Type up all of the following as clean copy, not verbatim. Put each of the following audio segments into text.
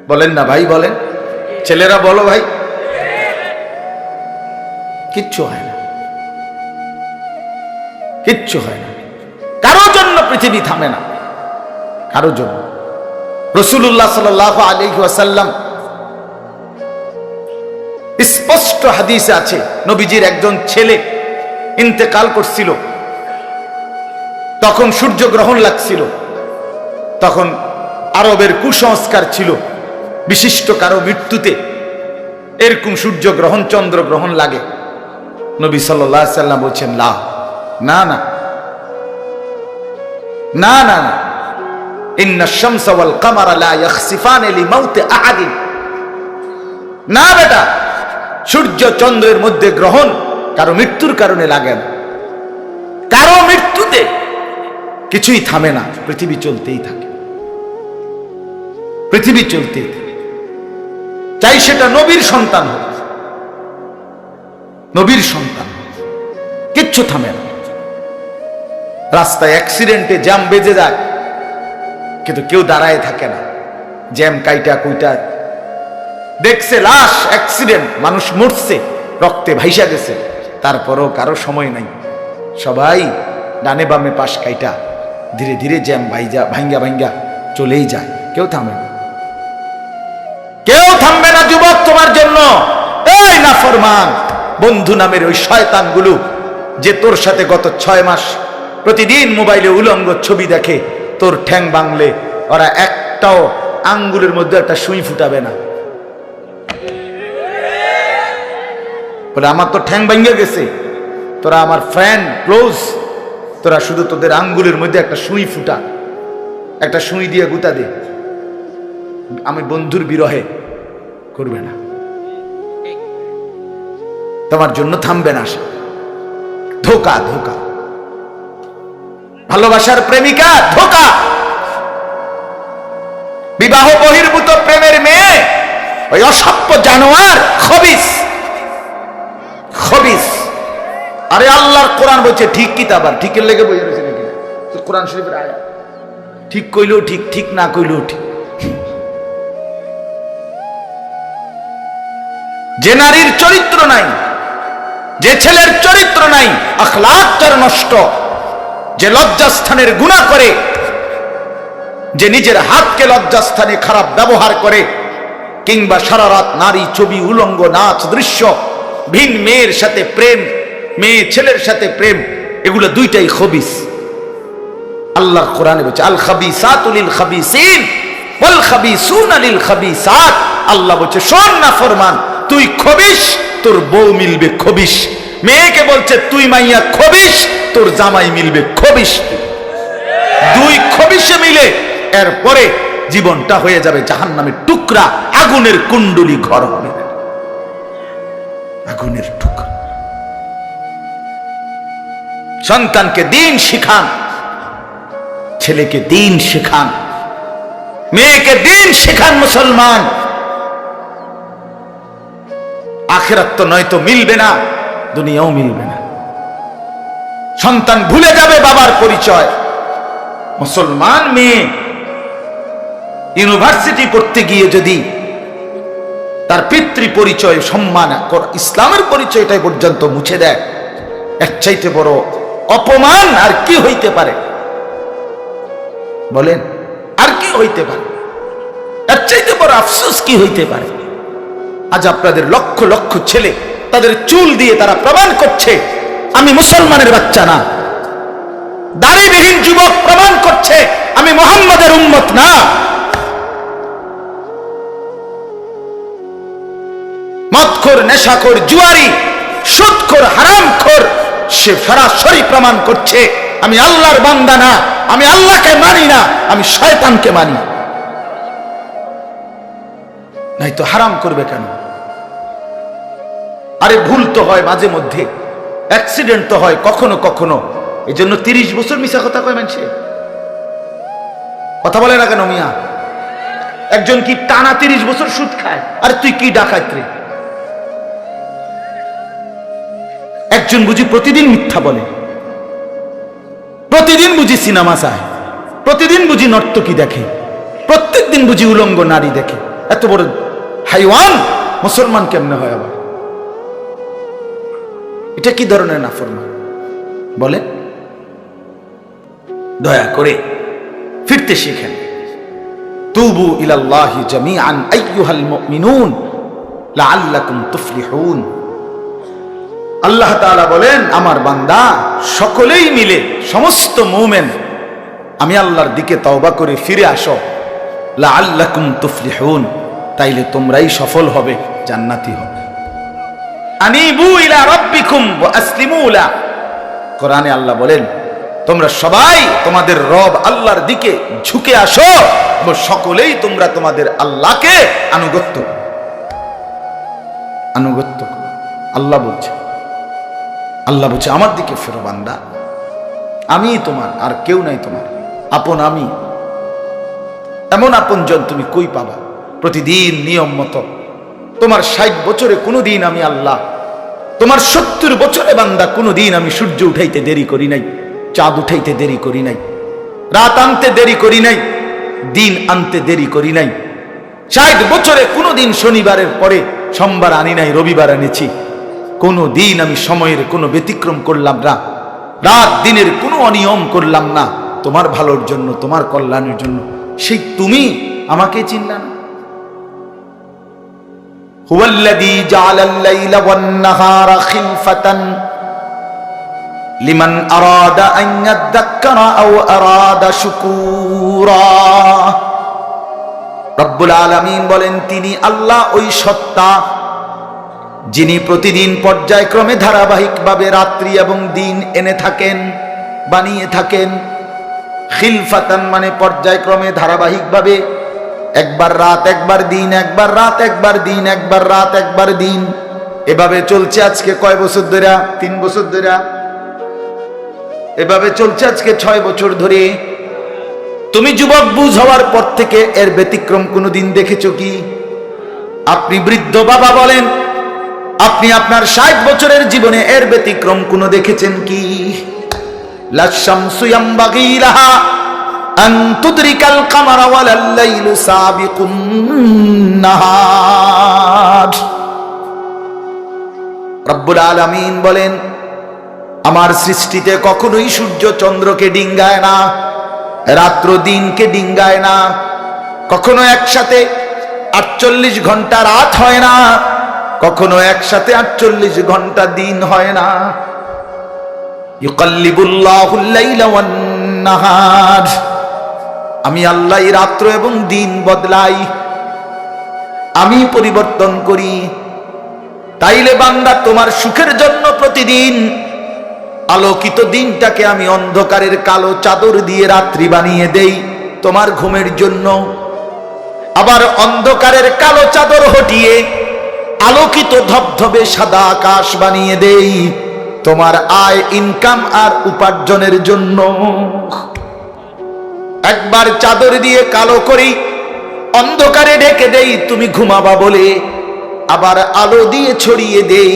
বলেন না ভাই, বলেন, ছেলেরা বলো ভাই। কিচ্ছু হয় না, কিচ্ছু হয় না। কারোর জন্য পৃথিবী থামে না, কারোর জন্য। রাসূলুল্লাহ সাল্লাল্লাহু আলাইহি ওয়াসাল্লাম স্পষ্ট হাদিসে আছে, নবীজির একজন ছেলে ইন্তেকাল করছিল, তখন সূর্যগ্রহণ লাগছিল। তখন আরবের কুসংস্কার ছিল, বিশিষ্ট কারো মৃত্যুতে এরকম সূর্যগ্রহণ চন্দ্রগ্রহণ লাগে। নবী সাল্লাল্লাহু আলাইহি ওয়াসাল্লাম বলছেন, না না না না না না, ইন্নাশ শামসা ওয়াল কামারা লা ইয়াখসিফানি লিমাউতি আহাদিন। না বেটা, সূর্য চন্দ্রের মধ্যে গ্রহণ কারো মৃত্যুর কারণে লাগে না। কারো মৃত্যুতে কিছুই থামে না, পৃথিবী চলতেই থাকে, পৃথিবী চলতেই থাকে। চাই সেটা নবীর সন্তান হোক, নবীর সন্তান, কিচ্ছু থামে না। রাস্তায় অ্যাক্সিডেন্টে জ্যাম বেজে যায়, কিন্তু কেউ দাঁড়ায় থাকে না। জ্যাম কাইটা কুইটা দেখছে, লাশ, অ্যাক্সিডেন্ট, মানুষ মরছে, রক্তে ভাইসা গেছে, তারপরও কারো সময় নাই। সবাই ডানে বামে পাশ কাইটা ধীরে ধীরে জ্যাম ভাঙ্গা ভাঙ্গা চলেই যায়, কেউ থামে না, কেউ থামবে না যুবক তোমার জন্য। এই নাফরমান বন্ধু নামের ওই শয়তানগুলো যে তোর সাথে গত 6 মাস প্রতিদিন মোবাইলে উলঙ্গ ছবি দেখে, তোর ঠ্যাং ভাঙলে ওরা একটাও আঙ্গুলের মধ্যে একটা সুই ফুটাবে না। বলে আমার তো ঠ্যাং ভাঙ্গে গেছে, তোরা আমার ফ্রেন্ড ক্লোজ, তোরা শুধু তোদের আঙ্গুলের মধ্যে একটা সুই ফুটা, একটা সুই দিয়ে গুতা দে, আমি বন্ধুর বিরহে করবে না, তোমার জন্য থামবে না। ধোকা, ধোকা, ভালোবাসার প্রেমিকা ধোকা, বিবাহ বহির্ভূত প্রেমের মেয়ে ওই অসভ্য জানোয়ার, খবিস, খবিস। আরে আল্লাহর কোরআন বলছে ঠিক কিতাব, আর ঠিকের লেগে বই রয়েছে নাকি? কোরআন শরীফের আয়াত, ঠিক কইলেও ঠিক, ঠিক না কইলেও ঠিক। যে নারীর চরিত্র নাই, যে ছেলের চরিত্র নাই, আখলাক তার নষ্ট, যে লজ্জাস্থানের গুনাহ করে, যে নিজের হাতকে লজ্জাস্থানে খারাপ ব্যবহার করে, কিংবা সারা রাত নারী ছবি, উলঙ্গ নাচ দৃশ্য, ভিন মেয়ের সাথে প্রেম, মেয়ে ছেলের সাথে প্রেম, এগুলো দুইটাই খবিস। আল্লাহর কোরআনে বলছে আল খাবিসাতু লিল খাবিসিন ওয়াল খাবিসুনা লিল খাবিসাত। আল্লাহ বলছে শোন না ফরমান, তুই খবিস, তোর বউ মিলবে খবিস। মেয়েকে বলছে তুই মাইয়া খবিস, তোর জামাই মিলবে খবিস। দুই খবিসে মিলে এরপরে জীবনটা হয়ে যাবে জাহান্নামের টুকরা, আগুনের কুণ্ডলী ঘর হবে, আগুনের টুকরা। সন্তানকে দিন শিখান, ছেলেকে দিন শেখান, মেয়েকে দিন শেখান। মুসলমান, আখিরাত তো নয়তো মিলবে না, দুনিয়াও মিলবে না। সন্তান ভুলে যাবে বাবার পরিচয়। মুসলমান মেয়ে ইউনিভার্সিটি পড়তে গিয়ে যদি তার পিতৃ পরিচয়, সম্মান, ইসলামের পরিচয়টাই পর্যন্ত মুছে দেয়, এর চাইতে বড় অপমান আর কি হইতে পারে? বলেন, আর কি হইতে পারে? এর চাইতে বড় আফসোস কি হইতে পারে? আজ আপনাদের লক্ষ লক্ষ ছেলে তাদের চুল দিয়ে তারা প্রমাণ করছে আমি মুসলমানের বাচ্চা না। দাড়িবিহীন যুবক প্রমাণ করছে আমি মুহাম্মাদের উম্মত না। মদখোর, নেশাখোর, জুয়ারি, সুদখোর, হারামখোর, সে সরাসরি প্রমাণ করছে আমি আল্লাহর বান্দা না, আমি আল্লাহকে মানি না, আমি শয়তানকে মানি। নাই তো হারাম করবে কেন? আরে ভুল তো হয় মাঝে মধ্যে, অ্যাক্সিডেন্ট তো হয় কখনো কখনো, এই জন্য 30 বছর মিশা কথা কয় মানুষে। কথা বলে না কেন মিয়া? একজন কি টানা 30 বছর সুদ খায়? আর তুই কি ডাকাত রে? একজন বুঝি প্রতিদিন মিথ্যা বলে, প্রতিদিন বুঝি সিনেমা চায়, প্রতিদিন বুঝি নর্তকী দেখে, প্রত্যেক দিন বুঝি উলঙ্গ নারী দেখে। এত বড় হাইওয়ান মুসলমান কেমনে হয় আবার? এটা কি ধরনের নাফরমান বলে? দয়া করে ফিরতে শিখেন। তুবু ইলাল্লাহি জামিআন আইয়ুহাল মুমিনুন লাআল্লাকুম তুফলিহুন। আল্লাহ তাআলা বলেন, আমার বান্দা সকলেই মিলে, সমস্ত মুমিন আমি আল্লাহর দিকে তওবা করে ফিরে আসো, লাআল্লাকুম তুফলিহুন, তাইলে তোমরাই সফল হবে, জান্নাতি হবে। আনিবু ইলা রাব্বিকুম ওয়া আসলিমু লা। কোরআনে আল্লাহ বলেন, তোমরা সবাই তোমাদের রব আল্লাহর দিকে ঝুঁকে আসো এবং সকলেই তোমরা তোমাদের আল্লাহকে আনুগত্য করো। আল্লাহ বলছে আমার দিকে ফেরো বান্দা, আমি তোমার, আর কেউ নাই তোমার আপন। আমি এমন আপনজন তুমি কই পাবা? প্রতিদিন নিয়ম মতো তোমার 60 বছরে কোনোদিন আমি আল্লাহ, তোমার 70 বছরে বান্দা কোনোদিন আমি সূর্য উঠাইতে দেরি করি নাই, চাঁদ উঠাইতে দেরি করি নাই, রাত আনতে দেরি করি নাই, দিন আনতে দেরি করি নাই। 60 বছরে কোনোদিন শনিবারের পরে সোমবার আনি নাই, রবিবার এনেছি। কোনো দিন আমি সময়ের কোনো ব্যতিক্রম করলাম না, রাত দিনের কোনো অনিয়ম করলাম না, তোমার ভালোর জন্য, তোমার কল্যাণের জন্য। সেই তুমি আমাকে চিনলা না? হুয়াল্লাযী জাআলাল লাইলা ওয়ান নাহারা খিলফাতান লিমান আরাদা আন ইয়াযাক্কারা আও আরাদা শুকুরা। রব্বুল আলামিন বলেন, তিনি আল্লাহ ওই সত্তা যিনি প্রতিদিন পর্যায়ক্রমে ধারাবাহিকভাবে রাত্রি এবং দিন এনে থাকেন, বানিয়ে থাকেন। খিলফাতান মানে পর্যায়ক্রমে ধারাবাহিকভাবে, একবার রাত একবার দিন, একবার রাত একবার দিন, একবার রাত একবার দিন, এভাবে চলছে আজকে কয় বছর ধরে? 3 বছর ধরে। এভাবে চলছে আজকে 6 বছর ধরে। তুমি যুবক বুঝ হওয়ার পর থেকে এর ব্যতিক্রম কোনোদিন দেখেছো কি? আপনি বৃদ্ধ বাবা বলেন, আপনি আপনার 60 বছরের জীবনে এর ব্যতিক্রম কোনো দেখেছেন কি? লা শামসু ইয়ামবাগি লাহা আন তুদরিকাল কামারা ওয়ালাল লাইলু সাবিকুন নাহার। রব্বুল আলামিন বলেন, আমার সৃষ্টিতে কখনোই সূর্য চন্দ্রকে ডিঙ্গায় না, রাত্র দিনকে ডিঙ্গায় না, কখনো একসাথে 48 ঘন্টা রাত হয় না, কখনো একসাথে 48 ঘন্টা দিন হয় না। ইউকাল্লিবুল্লাহুল লাইলা ওয়ান নাহার, আমি আল্লাহ রাত্র এবং দিন বদলাই, আমি পরিবর্তন করি। তাইলে বান্দা তোমার সুখের জন্য প্রতিদিন আলোকিত দিনটাকে আমি অন্ধকারের কালো চাদর দিয়ে রাত্রি বানিয়ে দেই তোমার ঘুমের জন্য, আবার অন্ধকারের কালো চাদর হটিয়ে আলোকিত ধবধবে সাদা আকাশ বানিয়ে দেই তোমার আয়, ইনকাম আর উপার্জনের জন্য। একবার চাদর দিয়ে কালো করি, অন্ধকারে ঢেকে দেই তুমি ঘুমাবা বলে, আবার আলো দিয়ে ছড়িয়ে দেই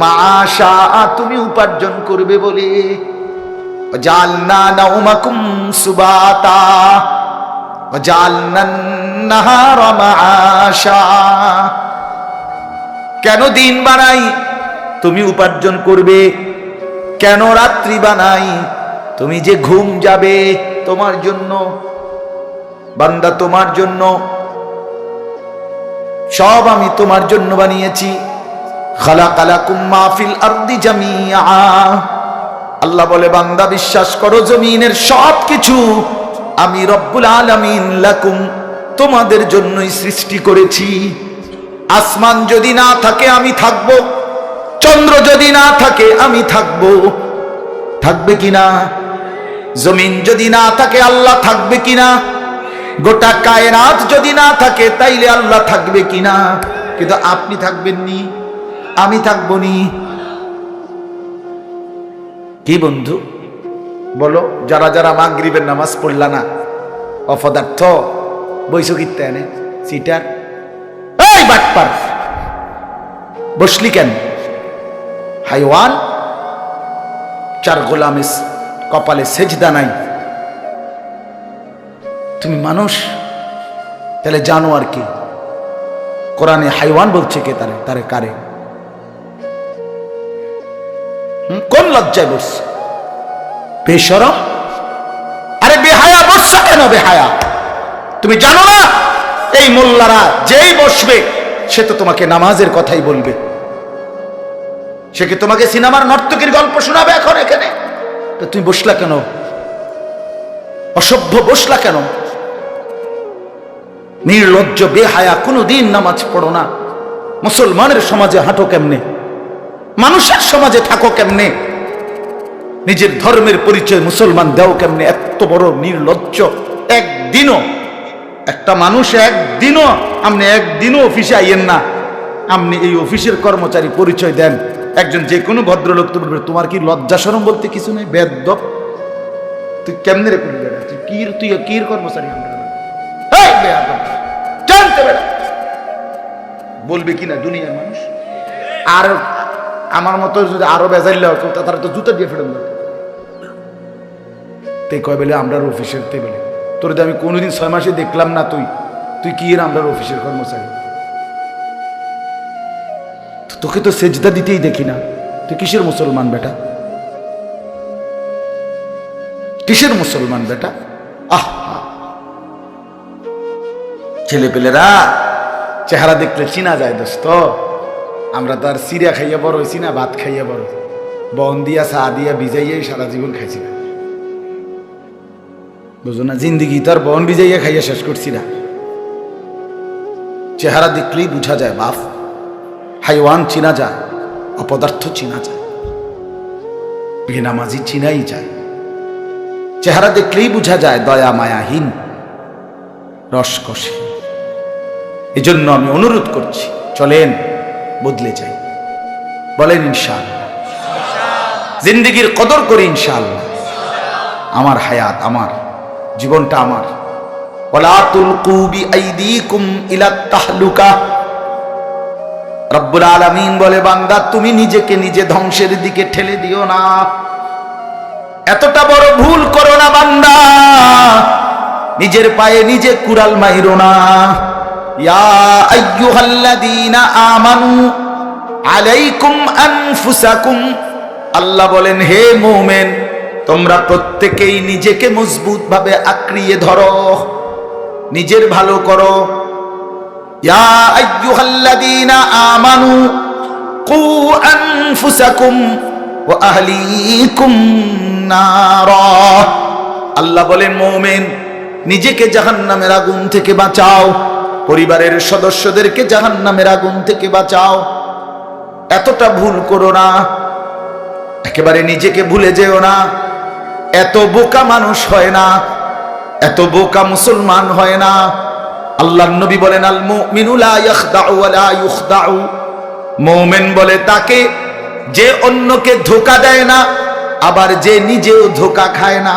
মাশা তুমি উপার্জন করবে বলে। জালনা নাউমাকুম সুবাতা জালনান নাহারা মাশা। কেন দিন বানাই? তুমি উপার্জন করবে। কেন রাত্রি বানাই? তুমি যে ঘুম যাবে তোমার জন্য। বান্দা তোমার জন্য, সব আমি তোমার জন্য বানিয়েছি। খালাকালাকুম মা ফিল আরদি জামিআ। আল্লাহ বলে, বান্দা বিশ্বাস করো, জমিনের সব কিছু আমি রব্বুল আলামিন লাকুম তোমাদের জন্যই সৃষ্টি করেছি। আসমান যদি না থাকে আমি থাকব, চন্দ্র যদি না থাকে আমি থাকব, থাকবে কিনা? জমিন যদি না থাকে আল্লাহ থাকবে কিনা? গোটা কায়নাত যদি না থাকে তাইলে আল্লাহ থাকবে কিনা? কিন্তু আপনি থাকবেন নি, আমি থাকবো নি। কি বন্ধু বলো, যারা যারা মাগরিবের নামাজ পড়লা না, অপদার্থ বৈশকিতে এনে সিটার, এই বাটপার বসলি কেন? হাইওয়ান, 4 গোলামের কপালে সেজদা নাই, তুমি মানুষ, তাহলে জানো আর কি? কোরআনে হাইওয়ান বলছে কে তারে? তারে কারে? কোন লজ্জায় বসছে? বেশরম। আরে বেহায়া বসছো কেন? বেহায়া, তুমি জানো না এই মোল্লারা যেই বসবে সে তো তোমাকে নামাজের কথাই বলবে। সে কি তোমাকে সিনেমার নর্তকীর গল্প শোনাবে এখন এখানে? তো তুমি বসলা কেন? অসভ্য বসলা কেন? নির্লজ্জ বেহায়া, কোনোদিন নামাজ পড়ো না। মুসলমানের সমাজে হাঁটো কেমনে? মানুষের সমাজে থাকো কেমনে? নিজের ধর্মের পরিচয় মুসলমান দাও কেমনে? এত বড় নির্লজ্জ। একদিনও একটা মানুষ আপনি একদিনও অফিসে আইয়েন না, আপনি এই অফিসের কর্মচারী পরিচয় দেন, একজন যে কোনো ভদ্রলোক তো বলবে তোমার কি লজ্জা শরম বলতে কিছু নেই? বেয়াদব, তুই কেমনে রে করবি? তুই কির কর্মচারী? আমরা জানতে পারে বলবে কিনা দুনিয়ার মানুষ? আর আমার মতো যদি আরো বেজাইল তারা তো জুতা দিয়ে ফেলেন। তে কয় বেলে আমরা অফিসের তে বেলে তোর আমি কোনোদিন 6 মাসে দেখলাম না, তুই কি এর আমরা অফিসের কর্মচারী? তোকে তো সেজদা দিতেই দেখি না, তুই কিসের মুসলমান বেটা? কিসের মুসলমান বেটা? ছেলে পেলেরা চেহারা দেখলে চিনা যায় দোস্ত। আমরা তো আর সিরিয়া খাইয়া বড় হয়েছি না, ভাত খাইয়া বড়, বন দিয়া চা দিয়া ভিজাইয়াই সারা জীবন খাইছি না, বুঝো না? জিন্দিগি তো আর বন ভিজাইয়া খাইয়া শেষ করছি না। চেহারা দেখলেই বুঝা যায় বাপ, হাইওয়ান চিনা যায়, অপদার্থ চিনা যায়, বেনামাজি চিনাই যায়। চেহারা দেখলেই বুঝা যায় দয়া মায়াহীন, রসকসে। এজন্য আমি অনুরোধ করছি, চলেন বদলে যাই, বলেন ইনশাআল্লাহ। জিন্দেগির কদর করি ইনশাআল্লাহ। আমার হায়াত, আমার জীবনটা আমার। ওয়ালা তুলকু বিআইদিকুম ইলাত তাহলুকা। রব্বুল আলামিন বলে, বান্দা তুমি নিজেকে নিজে ধ্বংসের দিকে ঠেলে দিও না, এতটা বড় ভুল করো না বান্দা, নিজের পায়ে নিজে কুড়াল মাইরো না। ইয়া আইয়ুহাল্লাযীনা আমানু আলাইকুম আনফুসাকুম, আল্লাহ বলেন হে মুমিন তোমরা প্রত্যেকেই নিজেকে মজবুত ভাবে আঁকড়িয়ে ধরো, নিজের ভালো করো। ইয়া আইয়ুহাল্লাযীনা আমানু কু আনফুসাকুম ওয়া আহলিকুম নারা, আল্লাহ বলেন মুমিন নিজেকে জাহান্নামের আগুন থেকে বাঁচাও, পরিবারের সদস্যদেরকে জাহান্নামের আগুন থেকে বাঁচাও। এতটা ভুল করো না, একেবারে নিজেকে ভুলে যেও না। এত বোকা মানুষ হয় না, এত বোকা মুসলমান হয় না। আল্লাহর নবী বলেন, আল মুমিনু লা ইয়াখদাউ ওয়া লা ইউখদাউ, মুমিন বলে তাকে যে অন্যকে ধোঁকা দেয় না, আবার যে নিজেও ধোঁকা খায় না।